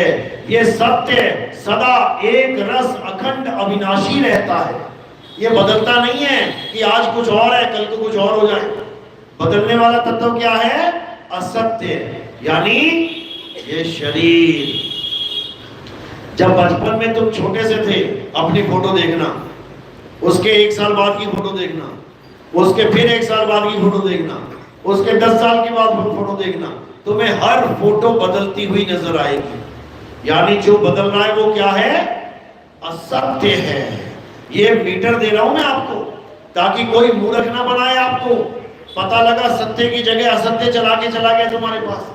ये सत्य सदा एक रस अखंड अविनाशी रहता है। ये बदलता नहीं है कि आज कुछ और है कल को कुछ और हो जाए। बदलने वाला तत्व क्या है? असत्य। यानी ये शरीर। जब बचपन में तुम छोटे से थे, अपनी फोटो देखना, उसके 1 साल बाद की फोटो देखना, उसके फिर 1 साल बाद की फोटो देखना, उसके 10 साल के बाद फोटो देखना, तुम्हें हर फोटो बदलती हुई नजर आएगी। यानी जो बदल रहा है वो क्या है? असत्य है। ये मीटर दे रहा हूं मैं आपको ताकि कोई मूर्ख ना बनाए आपको। पता लगा सत्य की जगह असत्य चला के चला गया तुम्हारे पास।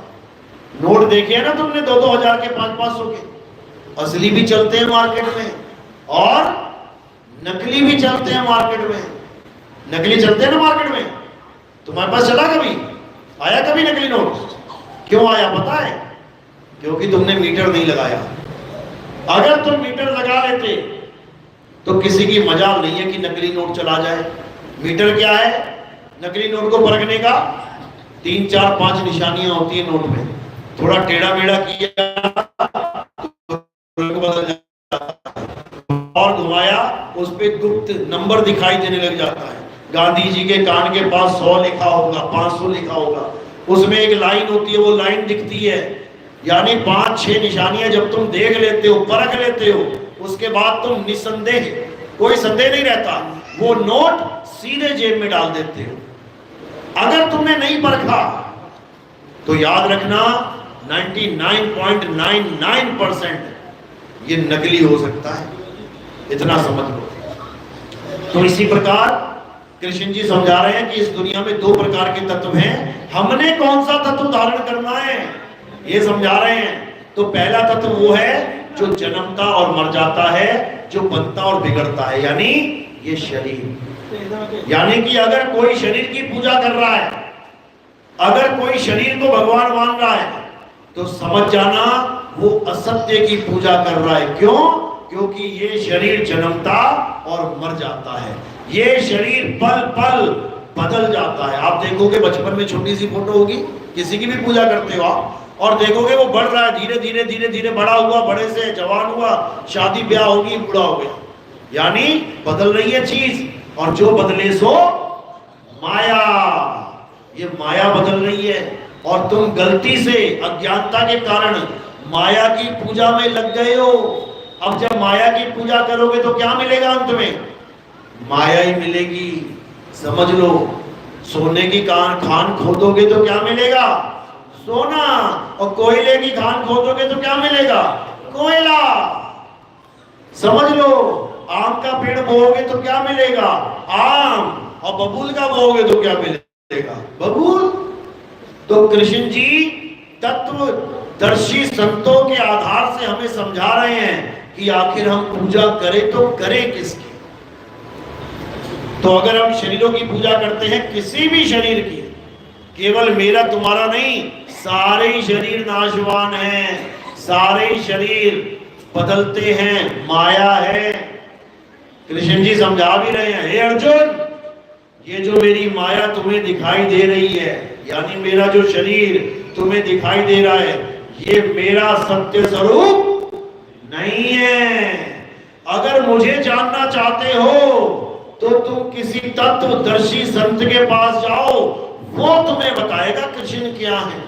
नोट देखे ना तुमने 2-2 हजार के, 500-500 के। असली भी चलते हैं मार्केट में और नकली भी चलते हैं मार्केट में। नकली चलते हैं ना मार्केट में। तुम्हारे पास चला कभी? आया कभी नकली नोट? क्यों आया पता है? क्योंकि तुमने मीटर नहीं लगाया। अगर तुम मीटर लगा लेते तो किसी की मजाल नहीं है कि नकली नोट चला जाए। मीटर क्या है? नकली नोट को परखने का 3, 4, 5 निशानियां होती है नोट में। थोड़ा टेढ़ा मेढ़ा किया और घुमाया, उस पे गुप्त नंबर दिखाई देने लग जाता है। गांधी जी के कान के पास 100 लिखा होगा, 500 लिखा होगा। उसमें एक लाइन होती है, वो लाइन दिखती है। यानी 5-6 निशानियां जब तुम देख लेते हो, परख लेते हो, उसके बाद तुम निसंदेह, कोई संदेह नहीं रहता, वो नोट सीधे जेब में डाल देते हो। अगर तुमने नहीं परखा तो याद रखना 99.99% ये नकली हो सकता है। इतना समझ लो। तो इसी प्रकार कृष्ण जी समझा रहे हैं कि इस दुनिया में 2 प्रकार के तत्व हैं। हमने कौन सा तत्व धारण करना है ये समझा रहे हैं। तो पहला तत्व वो है जो जन्मता और मर जाता है, जो बनता और बिगड़ता है, यानी ये शरीर। यानी कि अगर कोई शरीर की पूजा कर रहा है, अगर कोई शरीर को भगवान मान रहा है, तो समझ जाना वो असत्य की पूजा कर रहा है। क्यों? क्योंकि ये शरीर जन्मता और मर जाता है, ये शरीर पल पल बदल जाता है। आप देखोगे बचपन में छोटी सी फोटो होगी, किसी की भी पूजा करते हो आप, और देखोगे वो बढ़ रहा है, धीरे धीरे धीरे धीरे बड़ा हुआ, बड़े से जवान हुआ, शादी ब्याह होगी, बूढ़ा हो गया, यानी बदल रही है चीज। और जो बदले सो माया, ये माया बदल रही है। और तुम गलती से अज्ञानता के कारण माया की पूजा में लग गए हो। अब जब माया की पूजा करोगे तो क्या मिलेगा अंत में? माया ही मिलेगी, समझ लो। सोने की खान खोदोगे तो क्या मिलेगा? सोना। और कोयले की खान खोदोगे तो क्या मिलेगा? कोयला। समझ लो। आम का पेड़ बोओगे तो क्या मिलेगा? आम। और बबूल का बोओगे तो क्या मिलेगा? बबूल। तो कृष्ण जी तत्वदर्शी संतों के आधार से हमें समझा रहे हैं कि आखिर हम पूजा करें तो करें किसकी। तो अगर हम शरीरों की पूजा करते हैं, किसी भी शरीर की, केवल मेरा तुम्हारा नहीं, सारे ही शरीर नाशवान हैं, सारे ही शरीर बदलते हैं, माया है। कृष्ण जी समझा भी रहे हैं, हे अर्जुन, ये जो मेरी माया तुम्हें दिखाई दे रही है, यानी मेरा जो शरीर तुम्हें दिखाई दे रहा है, ये मेरा सत्य स्वरूप नहीं है। अगर मुझे जानना चाहते हो तो तुम किसी तत्वदर्शी संत के पास जाओ, वो तुम्हें बताएगा कृष्ण क्या है।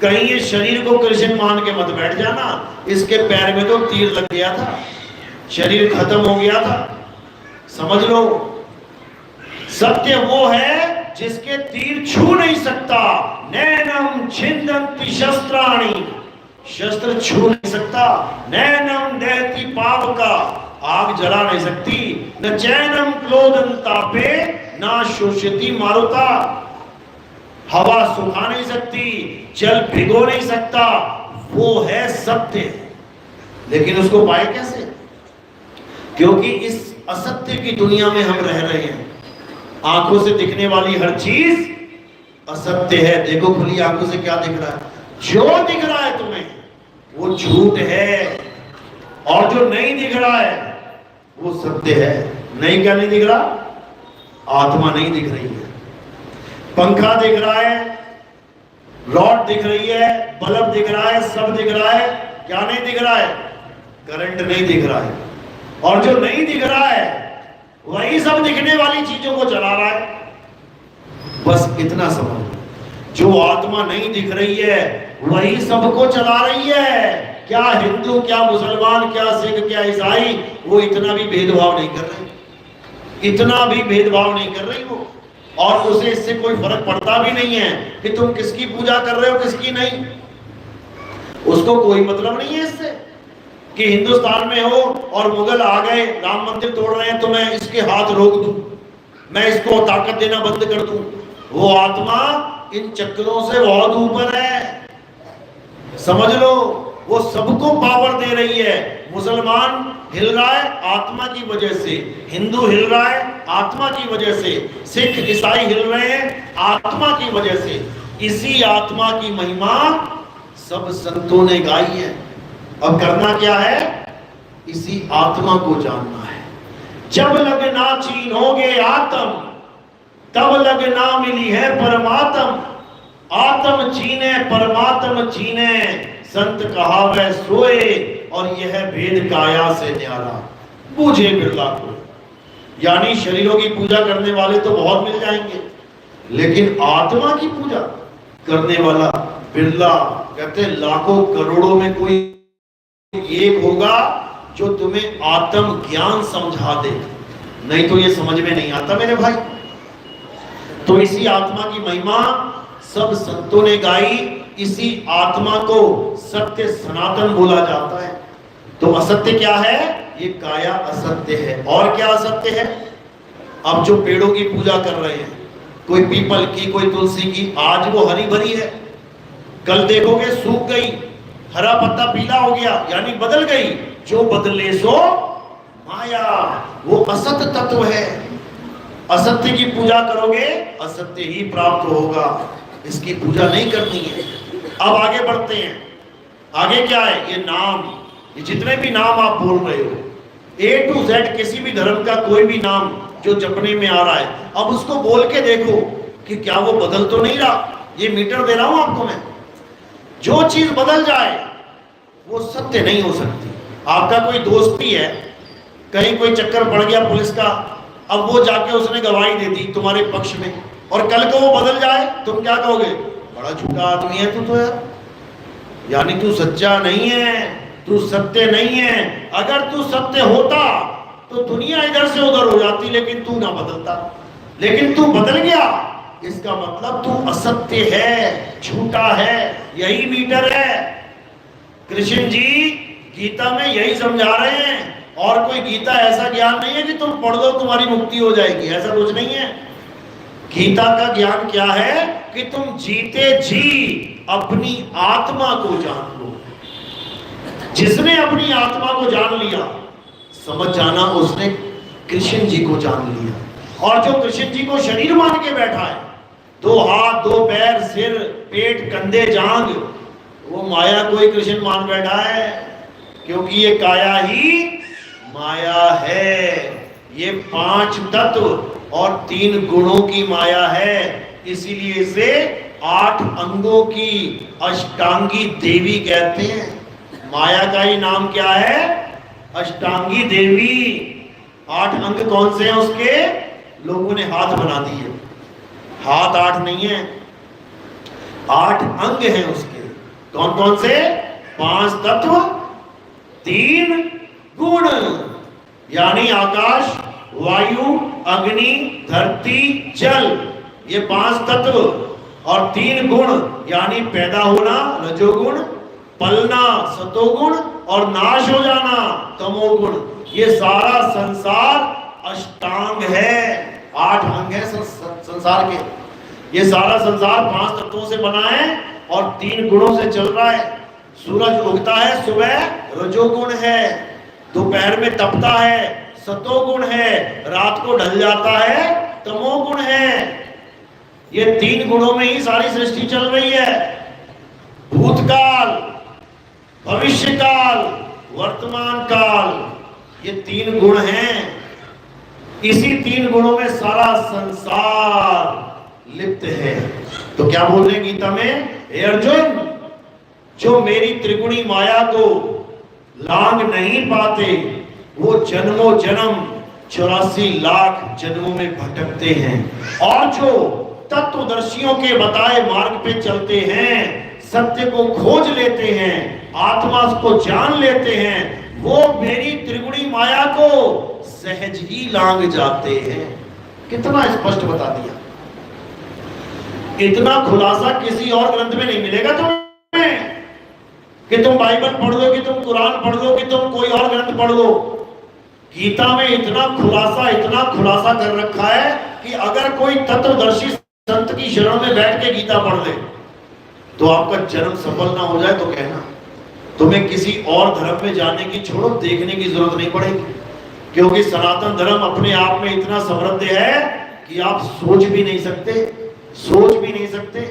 कहीं ये शरीर को कृष्ण मान के मत बैठ जाना। इसके पैर में तो तीर लग गया था, शरीर खत्म हो गया था, समझ लो। सत्य वो है जिसके तीर छू नहीं सकता। नैनम छिन्दन्ति शस्त्राणि, शस्त्र छू नहीं सकता। नैनम दहति पावका, आग जला नहीं सकती। न चैनम क्लोदन तापे, ना शोषयति मारुता, हवा सुखा नहीं सकती, जल भिगो नहीं सकता। वो है सत्य। लेकिन उसको पाए कैसे? क्योंकि इस असत्य की दुनिया में हम रह रहे हैं। आंखों से दिखने वाली हर चीज असत्य है। देखो खुली आंखों से क्या दिख रहा है? जो दिख रहा है तुम्हें वो झूठ है, और जो नहीं दिख रहा है वो सत्य है। नहीं, क्या नहीं दिख रहा? आत्मा नहीं दिख रही है। पंखा दिख रहा है, रॉड दिख रही है, बल्ब दिख रहा है, सब दिख रहा है। क्या नहीं दिख रहा है? करंट नहीं दिख रहा है। और जो नहीं दिख रहा है वही सब दिखने वाली चीजों को चला रहा है। बस इतना समझ। जो आत्मा नहीं दिख रही है वही सबको चला रही है। क्या हिंदू, क्या मुसलमान, क्या सिख, क्या ईसाई, वो इतना भी भेदभाव नहीं कर रहे, इतना भी भेदभाव नहीं कर रही वो। और उसे इससे कोई फर्क पड़ता भी नहीं है कि तुम किसकी पूजा कर रहे हो, किसकी नहीं। उसको कोई मतलब नहीं है इससे कि हिंदुस्तान में हो और मुगल आ गए, राम मंदिर तोड़ रहे हैं, तो मैं इसके हाथ रोक दूं, मैं इसको ताकत देना बंद कर दूं। वो आत्मा इन चक्रों से बहुत ऊपर है, समझ लो। वो सबको पावर दे रही है। मुसलमान हिल रहा है आत्मा की वजह से, हिंदू हिल रहा है आत्मा की वजह से, सिख ईसाई हिल रहे हैं आत्मा की वजह से। इसी आत्मा की महिमा सब संतों ने गाई है। अब करना क्या है? इसी आत्मा को जानना है। जब लगना चीनोगे आत्म, तब लगना मिली है परमात्म। आत्म चीने परमात्म चीने, संत कहा वह सोए, और यह भेद काया से न्यारा, बूझे बिरला को। यानी शरीरों की पूजा करने वाले तो बहुत मिल जाएंगे, लेकिन आत्मा की पूजा करने वाला बिरला। कहते हैं लाखों करोड़ों में कोई एक होगा जो तुम्हें आत्म ज्ञान समझा दे, नहीं तो ये समझ में नहीं आता मेरे भाई। तो इसी आत्मा की महिमा सब संतों ने गाई। इसी आत्मा को सत्य सनातन बोला जाता है। तो असत्य क्या है? ये काया असत्य है। और क्या असत्य है? अब जो पेड़ों की पूजा कर रहे हैं, कोई पीपल की, कोई तुलसी की, आज वो हरी भरी है, कल देखोगे सूख गई, हरा पत्ता पीला हो गया, यानी बदल गई। जो बदले सो माया, वो असत तत्व है। असत्य की पूजा करोगे असत्य ही प्राप्त होगा, इसकी पूजा नहीं करनी है। अब आगे बढ़ते हैं। आगे क्या है? ये नाम, ये जितने भी नाम आप बोल रहे हो, A to Z किसी भी धर्म का कोई भी नाम जो जपने में आ रहा है, अब उसको बोल के देखो कि क्या वो बदल तो नहीं रहा। ये मीटर दे रहा हूं आपको मैं, जो चीज बदल जाए वो सत्य नहीं हो सकती। आपका कोई दोस्त भी है, कहीं कोई चक्कर पड़ गया पुलिस का, अब वो जाके उसने गवाही दे दी तुम्हारे पक्ष में, और कल को वो बदल जाए, तुम क्या कहोगे? बड़ा झूठा आदमी है तू तो यार, यानी तू सच्चा नहीं है, तू सत्य नहीं है। अगर तू सत्य होता तो दुनिया इधर से उधर हो जाती, लेकिन तू ना बदलता। लेकिन तू बदल गया, इसका मतलब तू असत्य है, झूठा है। यही मीटर है। कृष्ण जी गीता में यही समझा रहे हैं। और कोई गीता ऐसा ज्ञान नहीं है कि तुम पढ़ दो तुम्हारी मुक्ति हो जाएगी, ऐसा कुछ नहीं है। गीता का ज्ञान क्या है कि तुम जीते जी अपनी आत्मा को जान लो। जिसने अपनी आत्मा को जान लिया, समझ जाना उसने कृष्ण जी को जान लिया। और जो कृष्ण जी को शरीर मान के बैठा है, 2 हाथ 2 पैर सिर पेट कंधे जांग, वो माया को ही कृष्ण मान बैठा है। क्योंकि ये काया ही माया है। ये 5 तत्व और 3 गुणों की माया है। इसीलिए इसे 8 अंगों की अष्टांगी देवी कहते हैं। माया का ही नाम क्या है? अष्टांगी देवी। 8 अंग कौन से हैं उसके? लोगों ने हाथ बना दिए। हाथ 8 नहीं है, 8 अंग हैं उसके। कौन कौन से? 5 तत्व 3 गुण, यानी आकाश वायु अग्नि धरती जल, ये 5 तत्व और 3 गुण, यानी पैदा होना रजोगुण, पलना सतोगुण और नाश हो जाना तमोगुण। ये सारा संसार अष्टांग है। 8 अंग है संसार के। ये सारा संसार 5 तत्वों से बना है और 3 गुणों से चल रहा है। सूरज उगता है सुबह, रजोगुण है। दोपहर में तपता है, सतोगुण है। रात को ढल जाता है, तमोगुण है। ये 3 गुणों में ही सारी सृष्टि चल रही है। भूतकाल, भविष्यकाल, वर्तमान काल, ये 3 गुण हैं। इसी 3 गुणों में सारा संसार लिप्त है। तो क्या बोल रहे हैं गीता में? हे अर्जुन, जो मेरी त्रिगुणी माया को लांग नहीं पाते, वो जन्मों जन्म 84 लाख जन्मों में भटकते हैं। और जो तत्वदर्शियों के बताए मार्ग पे चलते हैं, सत्य को खोज लेते हैं, आत्मा को जान लेते हैं, वो मेरी त्रिगुणी माया को सहज ही लांग जाते हैं। कितना स्पष्ट बता दिया। इतना खुलासा किसी और ग्रंथ में नहीं मिलेगा तुम्हें, कि तुम बाइबल पढ़ लो, कि तुम कुरान पढ़ लो, कि तुम कोई और ग्रंथ पढ़ लो। गीता में इतना खुलासा कर रखा है कि अगर कोई तत्वदर्शी संत की शरण में बैठ के गीता पढ़ ले तो आपका जन्म सफल ना हो जाए तो कहना। तुम्हें किसी और धर्म में जाने की, छोड़ो, देखने की जरूरत नहीं पड़ेगी। क्योंकि सनातन धर्म अपने आप में इतना समृद्ध है कि आप सोच भी नहीं सकते।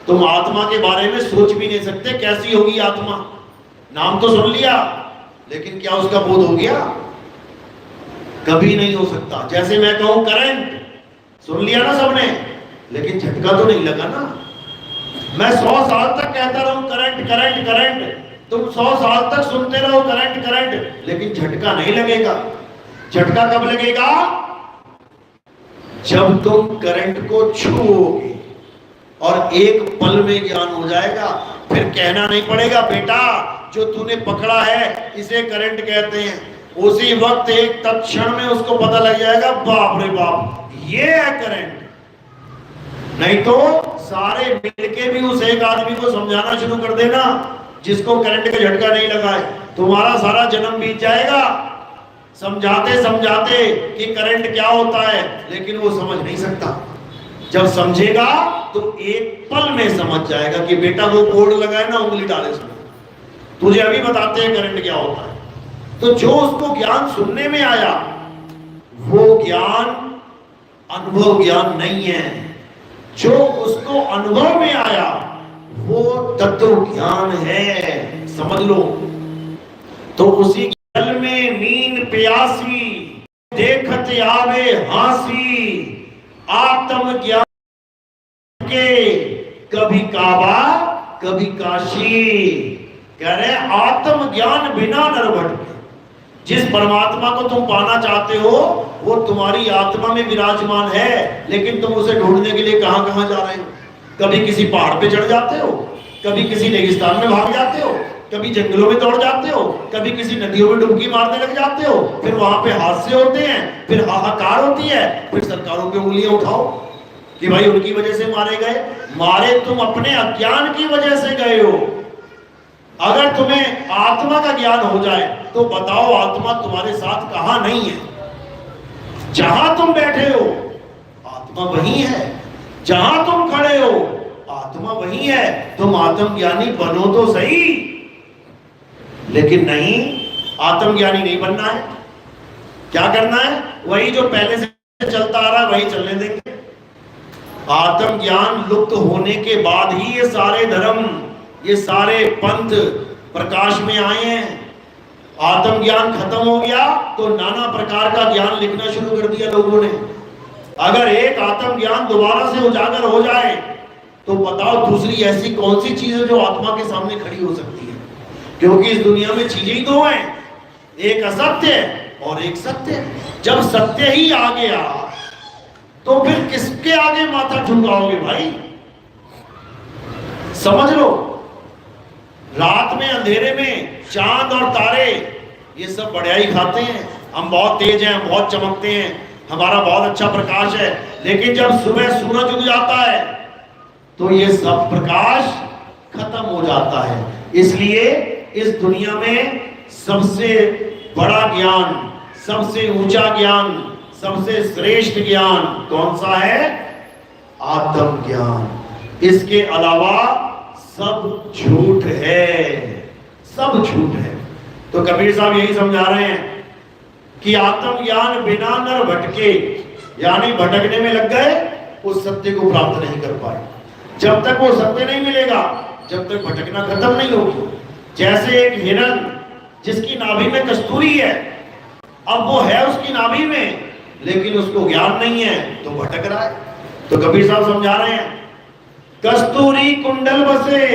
तुम आत्मा के बारे में सोच भी नहीं सकते। कैसी होगी आत्मा? नाम तो सुन लिया, लेकिन क्या उसका बोध हो गया? कभी नहीं हो सकता। जैसे मैं कहूं करंट, सुन लिया ना सबने, लेकिन झटका तो नहीं लगा ना। मैं 100 साल तक कहता रहूं करंट करंट करंट, तुम 100 साल तक सुनते रहो करंट करंट, लेकिन झटका नहीं लगेगा। झटका कब लगेगा? जब तुम करंट को छूओगे और एक पल में ज्ञान हो जाएगा। फिर कहना नहीं पड़ेगा, बेटा जो तूने पकड़ा है इसे करंट कहते हैं। उसी वक्त एक तत्क्षण में उसको पता लग जाएगा, बाप रे बाप ये है करंट। नहीं तो सारे मिलके भी उस एक आदमी को समझाना शुरू कर देना जिसको करंट का झटका नहीं लगा है, तुम्हारा सारा जन्म बीत जाएगा समझाते समझाते कि करंट क्या होता है, लेकिन वो समझ नहीं सकता। जब समझेगा तो एक पल में समझ जाएगा कि बेटा वो बोर्ड लगा है ना, उंगली डाले उसमें, तुझे अभी बताते हैं करंट क्या होता है। तो जो उसको ज्ञान सुनने में आया वो ज्ञान अनुभव ज्ञान नहीं है, जो उसको अनुभव में आया वो तत्व ज्ञान है, समझ लो। तो उसी जल में मीन प्यासी, देखत आवे हासी, आत्म ज्ञान के कभी काबा कभी काशी। कह रहे आत्म ज्ञान बिना नर भटके। जिस परमात्मा को तुम पाना चाहते हो वो तुम्हारी आत्मा में विराजमान है, लेकिन तुम उसे ढूंढने के लिए कहां कहां जा रहे हो। कभी किसी पहाड़ पे चढ़ जाते हो, कभी किसी रेगिस्तान में भाग जाते हो, कभी जंगलों में दौड़ जाते हो, कभी किसी नदियों में डुबकी मारने लग जाते हो, फिर वहां पे हादसे होते हैं, फिर हाहाकार होती है, फिर सरकारों पे उंगलियां उठाओ कि भाई उनकी वजह से मारे गए। मारे तुम अपने अज्ञान की वजह से गए हो। अगर तुम्हें आत्मा का ज्ञान हो जाए तो बताओ आत्मा तुम्हारे साथ कहां नहीं है। जहां तुम बैठे हो आत्मा वही है, जहां तुम खड़े हो आत्मा वही है। तुम आत्मज्ञानी बनो तो सही, लेकिन नहीं, आत्मज्ञानी नहीं बनना है। क्या करना है? वही जो पहले से चलता आ रहा है वही चलने देंगे। आत्मज्ञान लुप्त होने के बाद ही ये सारे धर्म, ये सारे पंथ प्रकाश में आए हैं। आत्मज्ञान खत्म हो गया तो नाना प्रकार का ज्ञान लिखना शुरू कर दिया लोगों ने। अगर एक आत्मज्ञान दोबारा से उजागर हो जाए तो बताओ दूसरी ऐसी कौन सी चीज है जो आत्मा के सामने खड़ी हो सकती है। क्योंकि इस दुनिया में चीजें ही दो हैं, एक असत्य और एक सत्य। जब सत्य ही आ गया तो फिर किसके आगे माथा झुकाओगे भाई? समझ लो, रात में अंधेरे में चांद और तारे ये सब बढ़ियाई खाते हैं। हम बहुत तेज हैं, हम बहुत चमकते हैं, हमारा बहुत अच्छा प्रकाश है, लेकिन जब सुबह सूरज उग जाता है तो ये सब प्रकाश खत्म हो जाता है। इसलिए इस दुनिया में सबसे बड़ा ज्ञान, सबसे ऊंचा ज्ञान, सबसे श्रेष्ठ ज्ञान कौन सा है? आत्म ज्ञान। इसके अलावा सब झूठ है, सब झूठ है। तो कबीर साहब यही समझा रहे हैं कि आत्मज्ञान बिना नर भटके, यानी भटकने में लग गए, उस सत्य को प्राप्त नहीं कर पाए। जब तक वो सत्य नहीं मिलेगा जब तक भटकना खत्म नहीं होगी। जैसे एक हिरण जिसकी नाभि में कस्तूरी है, अब वो है उसकी नाभि में लेकिन उसको ज्ञान नहीं है तो भटक रहा है। तो कबीर साहब समझा रहे हैं, कस्तूरी कुंडल बसे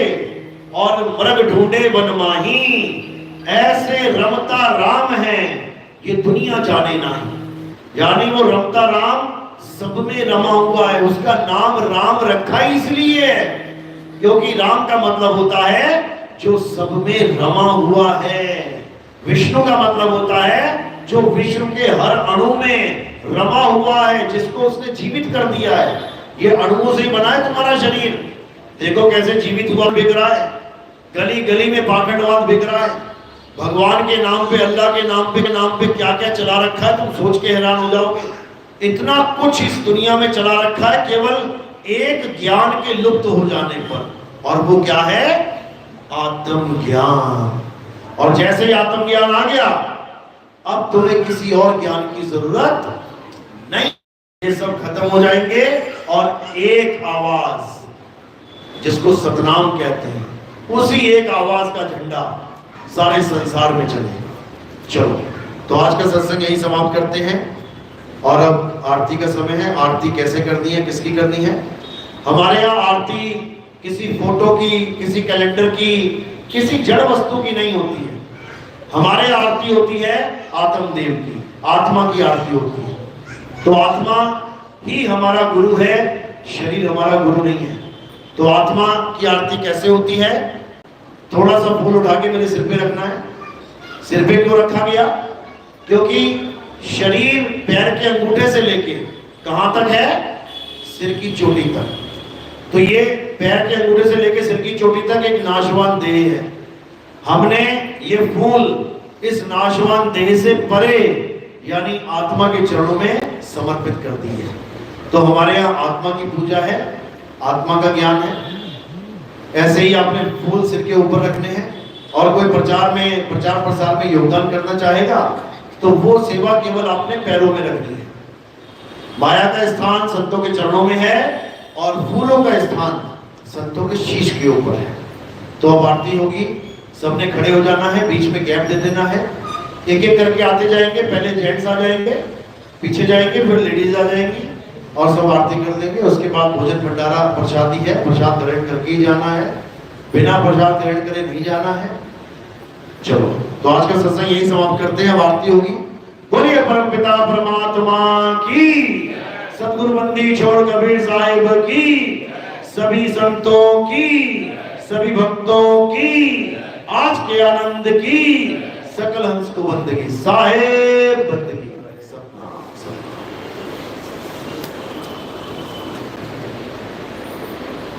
और मृग ढूंढे वन माही, ऐसे रमता राम है ये दुनिया जाने नहीं। यानी वो रमता राम सब में रमा हुआ है। उसका नाम राम रखा ही इसलिए है क्योंकि राम का मतलब होता है जो सब में रमा हुआ है। विष्णु का मतलब होता है जो विश्व के हर अणु में रमा हुआ है, जिसको उसने जीवित कर दिया है। ये अणुओं से बना है तुम्हारा शरीर। देखो कैसे जीवित हुआ बिक रहा है, गली गली में पाखंडवाद बिक रहा है। भगवान के नाम पे, अल्लाह के नाम पे क्या क्या चला रखा है, तुम सोच के हैरान हो जाओगे। इतना कुछ इस दुनिया में चला रखा है केवल एक ज्ञान के लुप्त हो जाने पर, और वो क्या है? आत्मज्ञान। और जैसे ही आत्मज्ञान आ गया अब तुम्हें किसी और ज्ञान की जरूरत नहीं, ये सब खत्म हो जाएंगे और एक आवाज जिसको सतनाम कहते हैं, उसी एक आवाज का झंडा सारे संसार में चलेगा। चलो, तो आज का सत्संग यही समाप्त करते हैं और अब आरती का समय है। आरती कैसे करनी है, किसकी करनी है? हमारे यहाँ आरती किसी फोटो की, किसी कैलेंडर की, किसी जड़ वस्तु की नहीं होती है। हमारे आरती होती है आत्मदेव की, आत्मा की आरती होती है। तो आत्मा ही हमारा गुरु है, शरीर हमारा गुरु नहीं है। तो आत्मा की आरती कैसे होती है? थोड़ा सा फूल उठा के मेरे सिर पे रखना है। सिर पे क्यों रखा गया? क्योंकि शरीर पैर के अंगूठे से लेके कहां तक है? सिर की चोटी तक। तो ये पैर के अंगूठे से लेके सिर की चोटी तक एक नाशवान देह है। हमने ये फूल इस नाशवान देह से परे यानी आत्मा के चरणों में समर्पित कर दी है। तो हमारे यहाँ आत्मा की पूजा है, आत्मा का ज्ञान है। ऐसे ही आपने फूल सिर के ऊपर रखने हैं और कोई प्रचार प्रसार में योगदान करना चाहेगा तो वो सेवा केवल अपने पैरों में रखनी है। माया का स्थान संतों के चरणों में है और फूलों का स्थान संतों के शीश के ऊपर है। तो अब आरती होगी, सबने खड़े हो जाना है, बीच में गैप दे देना है, एक एक करके आते जाएंगे। पहले जेंट्स आ जाएंगे, पीछे जाएंगे, फिर लेडीज आ जाएंगी और सब आरती कर देंगे। उसके बाद भोजन भंडारा प्रसादी है, प्रसाद ग्रहण करके ही जाना है, बिना प्रसाद ग्रहण करे नहीं जाना है। चलो तो आज का सत्संग यही समाप्त करते हैं। अब आरती होगी। बोलिए परम पिता परमात्मा की, सतगुरु बंदी छोड़ कबीर साहिब की, सभी संतों की, सभी भक्तों की, आज के आनंद की, सकल हंस को बंदगी साहेब बंदगी।